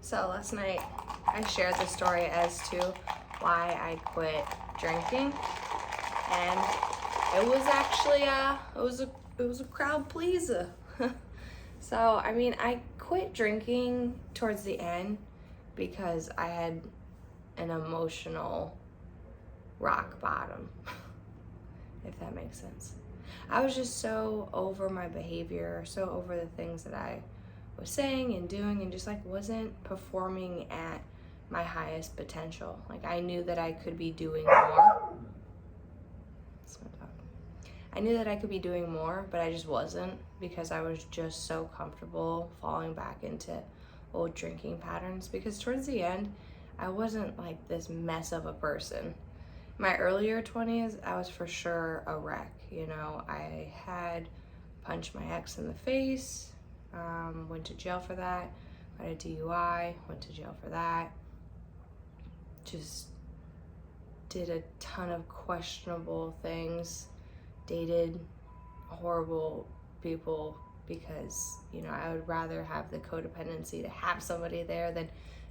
So last night I shared the story as to why I quit drinking, and it was actually it was a crowd pleaser. So I mean, I quit drinking towards the end because I had an emotional rock bottom, if that makes sense. I was just so over my behavior, so over the things that I was saying and doing, and just like wasn't performing at my highest potential. Like I knew that I could be doing more. I knew that I could be doing more, but I just wasn't, because I was just so comfortable falling back into old drinking patterns. Because towards the end, I wasn't like this mess of a person. My earlier 20s, I was for sure a wreck. You know, I had punched my ex in the face, went to jail for that, got a DUI, went to jail for that. Just did a ton of questionable things, dated horrible people, because, you know, I would rather have the codependency to have somebody there than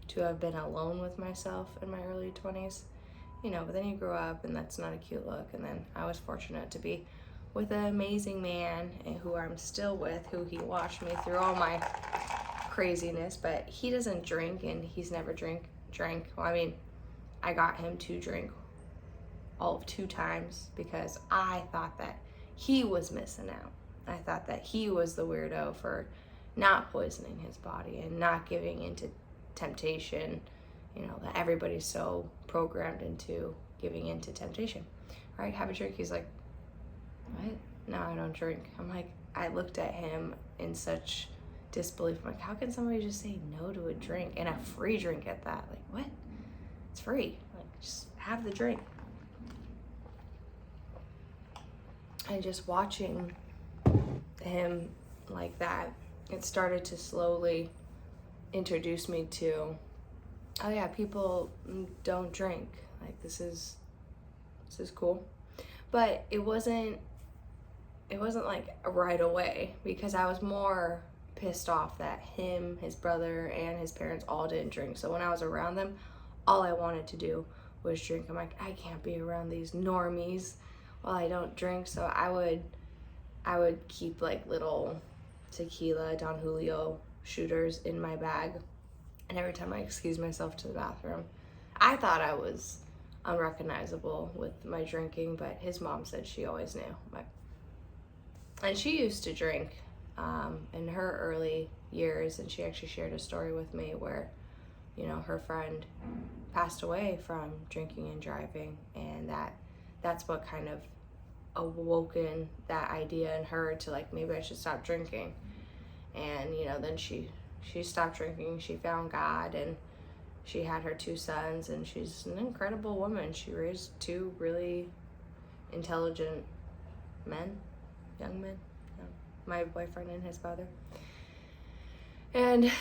to have been alone with myself in my early 20s. You know, but then you grow up and that's not a cute look. And then I was fortunate to be with an amazing man, and who I'm still with, who he watched me through all my craziness, but he doesn't drink, and he's never drank. Well, I mean, I got him to drink all of 2 times because I thought that he was missing out. I thought that he was the weirdo for not poisoning his body and not giving into temptation, you know, that everybody's so programmed into giving into temptation. All right, have a drink. He's like, what? No, I don't drink. I'm like, I looked at him in such disbelief. I'm like, how can somebody just say no to a drink, and a free drink at that? Like, what? It's free. Like, just have the drink. And just watching him like that, it started to slowly introduce me to, oh yeah, people don't drink. Like, this is cool. But it wasn't like right away, because I was more pissed off that him, his brother, and his parents all didn't drink. So when I was around them, all I wanted to do was drink. I'm like, I can't be around these normies while I don't drink. So I would keep like little tequila Don Julio shooters in my bag, and every time I excused myself to the bathroom, I thought I was unrecognizable with my drinking, but his mom said she always knew. And she used to drink in her early years, and she actually shared a story with me where, you know, her friend passed away from drinking and driving, and that's what kind of awoken that idea in her to like, maybe I should stop drinking. And, you know, then she stopped drinking, she found God, and she had her 2 sons, and she's an incredible woman. She raised 2 really intelligent young men, my boyfriend and his father. And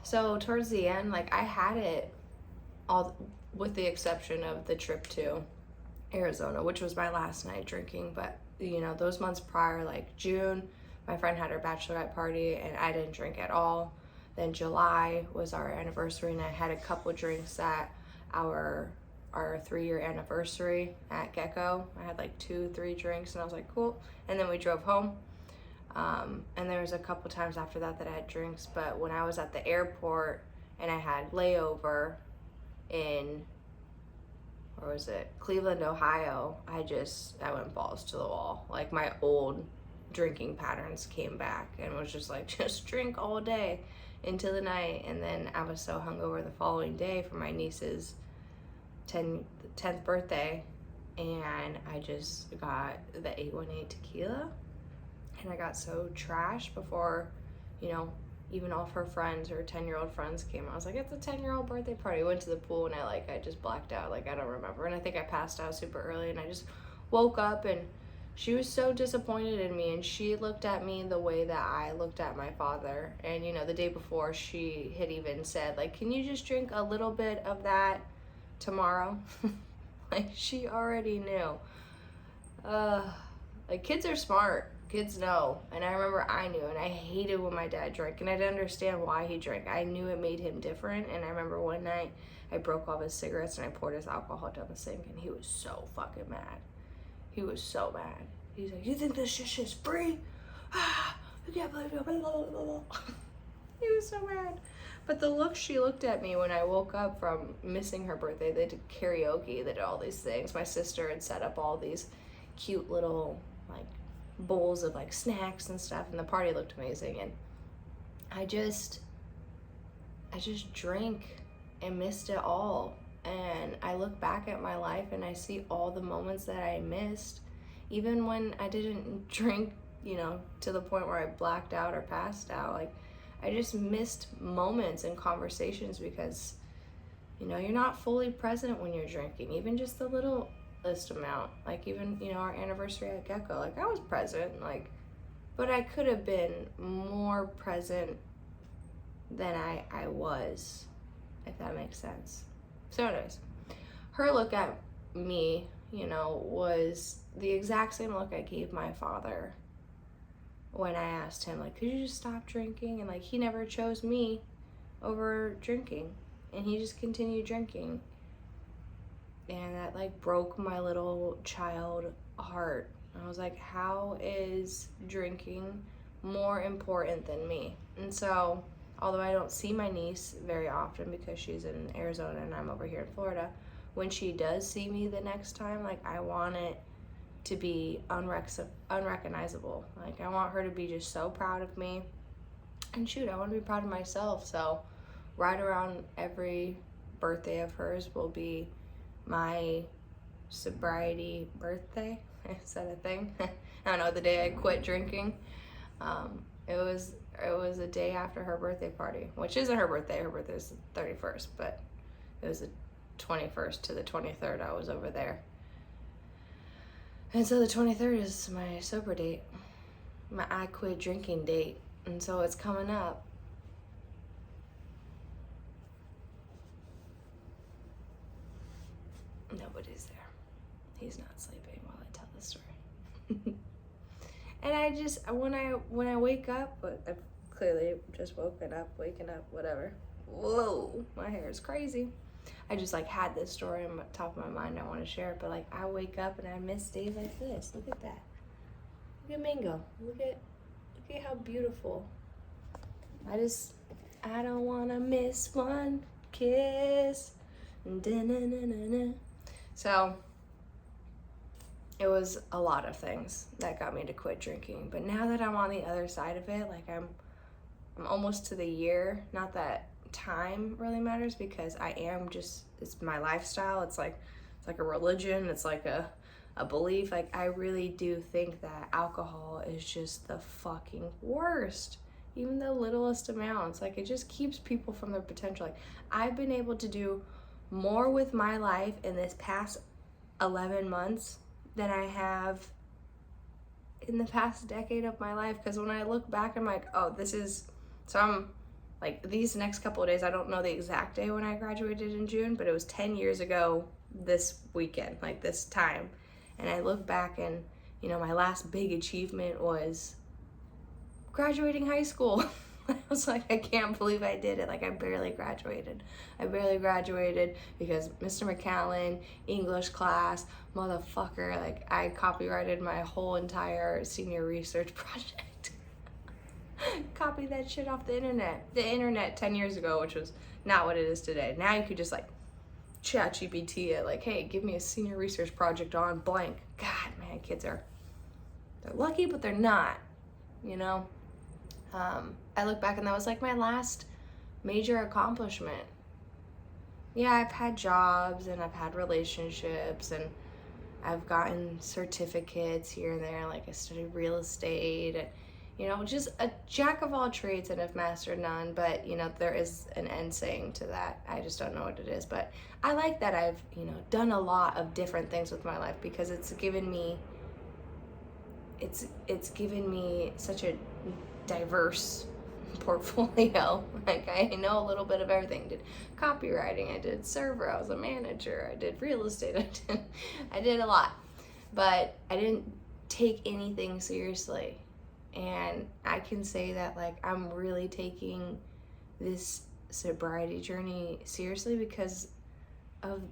so towards the end, like, I had it all, with the exception of the trip to Arizona, which was my last night drinking. But, you know, those months prior, like June, my friend had her bachelorette party and I didn't drink at all. Then July was our anniversary, and I had a couple drinks at our 3-year anniversary at Gecko. I had like 2-3 drinks, and I was like, cool. And then we drove home. And there was a couple times after that I had drinks. But when I was at the airport and I had layover in, where was it? Cleveland, Ohio, I went balls to the wall. Like, my old drinking patterns came back, and was just like, just drink all day into the night. And then I was so hungover the following day for my niece's 10th birthday, and I just got the 818 tequila, and I got so trashed before, you know, even all of her friends, her 10-year-old friends came. I was like, it's a 10-year-old birthday party. I went to the pool, and I just blacked out. Like, I don't remember. And I think I passed out super early, and I just woke up, and she was so disappointed in me, and she looked at me the way that I looked at my father. And, you know, the day before, she had even said, like, can you just drink a little bit of that tomorrow? Like, she already knew. Like, kids are smart. kids know. And I remember I knew, and I hated when my dad drank, and I didn't understand why he drank. I knew it made him different. And I remember one night I broke all his cigarettes and I poured his alcohol down the sink, and he was so fucking mad. He was so mad. He's like, you think this shit is free? Ah, you can't believe it. Blah, blah, blah, blah. He was so mad. But the look she looked at me when I woke up from missing her birthday, they did karaoke, they did all these things. My sister had set up all these cute little like bowls of like snacks and stuff, and the party looked amazing. And I just drank and missed it all. And I look back at my life and I see all the moments that I missed, even when I didn't drink, you know, to the point where I blacked out or passed out. Like, I just missed moments and conversations because, you know, you're not fully present when you're drinking, even just the littlest amount. Like, even, you know, our anniversary at Gecko, like, I was present, like, but I could have been more present than I was, if that makes sense. So anyways, her look at me, you know, was the exact same look I gave my father when I asked him, like, could you just stop drinking? And like, he never chose me over drinking, and he just continued drinking. And that like broke my little child heart. I was like, how is drinking more important than me? And so, although I don't see my niece very often because she's in Arizona and I'm over here in Florida, when she does see me the next time, like, I want it to be unrecognizable. Like, I want her to be just so proud of me. And shoot, I want to be proud of myself. So right around every birthday of hers will be my sobriety birthday. Is that a thing? I don't know, the day I quit drinking. It was a day after her birthday party, which isn't her birthday. Her birthday is the 31st, but it was the 21st to the 23rd. I was over there. And so the 23rd is my sober date, my I quit drinking date. And so it's coming up. Nobody's there. He's not sleeping while I tell the story. And I just, when I wake up, I've clearly just waking up, whatever. Whoa, my hair is crazy. I just like had this story on the top of my mind. I want to share it, but like, I wake up and I miss days like this. Look at that. Look at Mingo. Look at how beautiful. I don't want to miss one kiss. Da-na-na-na-na. So it was a lot of things that got me to quit drinking. But now that I'm on the other side of it, like I'm almost to the year. Not that time really matters, because I am just, it's my lifestyle. It's like a religion. It's like a belief. Like, I really do think that alcohol is just the fucking worst. Even the littlest amounts, like, it just keeps people from their potential. Like, I've been able to do more with my life in this past 11 months than I have in the past decade of my life. Because when I look back, I'm like, oh, so I'm like, these next couple of days, I don't know the exact day when I graduated in June, but it was 10 years ago this weekend, like this time. And I look back and, you know, my last big achievement was graduating high school. I was like, I can't believe I did it. Like, I barely graduated because Mr. McAllen, English class, motherfucker, like, I copyrighted my whole entire senior research project. Copy that shit off the internet 10 years ago, which was not what it is today. Now you could just like chat GPT it, like, hey, give me a senior research project on blank. God, man, kids they're lucky, but they're not, you know. I look back and that was like my last major accomplishment. Yeah, I've had jobs and I've had relationships and I've gotten certificates here and there, like I studied real estate and, you know, just a jack of all trades and have mastered none. But, you know, there is an end saying to that. I just don't know what it is. But I like that I've, you know, done a lot of different things with my life, because it's given me such a diverse portfolio. Like, I know a little bit of everything. I did copywriting, I did server, I was a manager, I did real estate, I did a lot. But I didn't take anything seriously. And I can say that, like, I'm really taking this sobriety journey seriously because of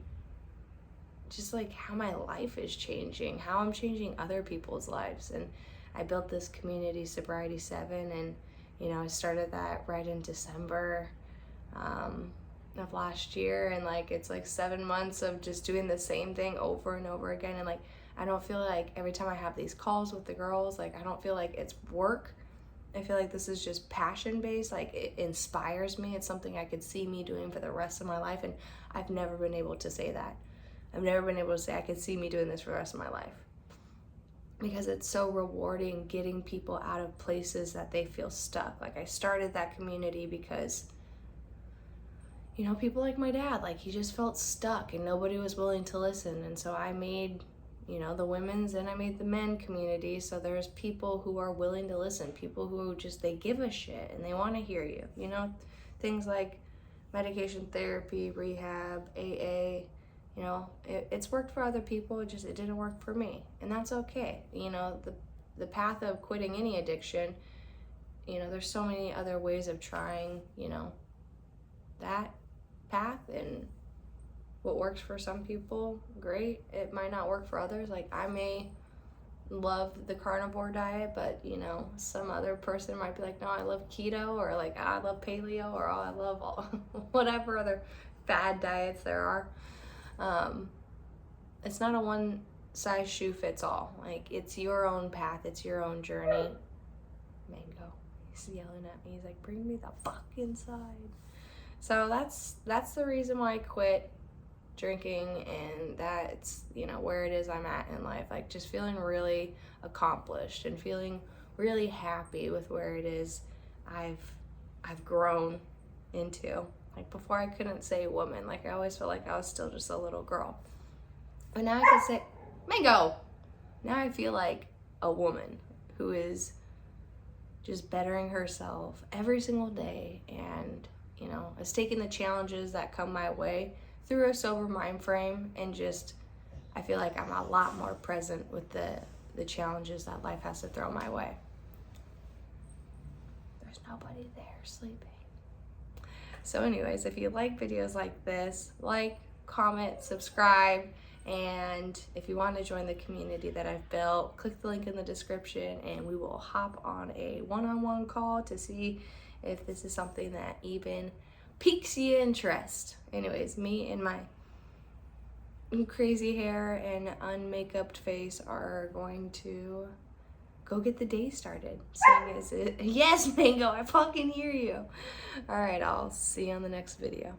just like how my life is changing, how I'm changing other people's lives. And I built this community, Sobriety 7, and I started that right in December of last year, and like it's like 7 months of just doing the same thing over and over again. And like I don't feel like every time I have these calls with the girls, like I don't feel like it's work. I feel like this is just passion based. Like it inspires me. It's something I could see me doing for the rest of my life, and I've never been able to say that. I've never been able to say I could see me doing this for the rest of my life, because it's so rewarding getting people out of places that they feel stuck. Like I started that community because people like my dad, like he just felt stuck and nobody was willing to listen. And so I made, the women's and I made the men community. So there's people who are willing to listen, people who just, they give a shit and they want to hear you, things like medication therapy, rehab, AA, it's worked for other people. It didn't work for me. And that's okay. The path of quitting any addiction, there's so many other ways of trying, that path, and what works for some people, great. It might not work for others. Like I may love the carnivore diet, but some other person might be like, no, I love keto, or like I love paleo, or I love all whatever other fad diets there are. It's not a one size shoe fits all. Like it's your own path, it's your own journey. Mango, he's yelling at me. He's like, bring me the fuck inside. So that's the reason why I quit drinking, and that's where it is I'm at in life. Like just feeling really accomplished and feeling really happy with where it is I've grown into. Like before I couldn't say woman. Like I always felt like I was still just a little girl. But now I can say Mango. Now I feel like a woman who is just bettering herself every single day, and is taking the challenges that come my way through a sober mind frame, and just I feel like I'm a lot more present with the challenges that life has to throw my way. There's nobody there sleeping. So anyways, if you like videos like this, like, comment, subscribe, and if you want to join the community that I've built, click the link in the description and we will hop on a one-on-one call to see if this is something that even piques your interest. Anyways, me and my crazy hair and unmakeuped face are going to go get the day started. Seeing as it, yes, Mango, I fucking hear you. All right, I'll see you on the next video.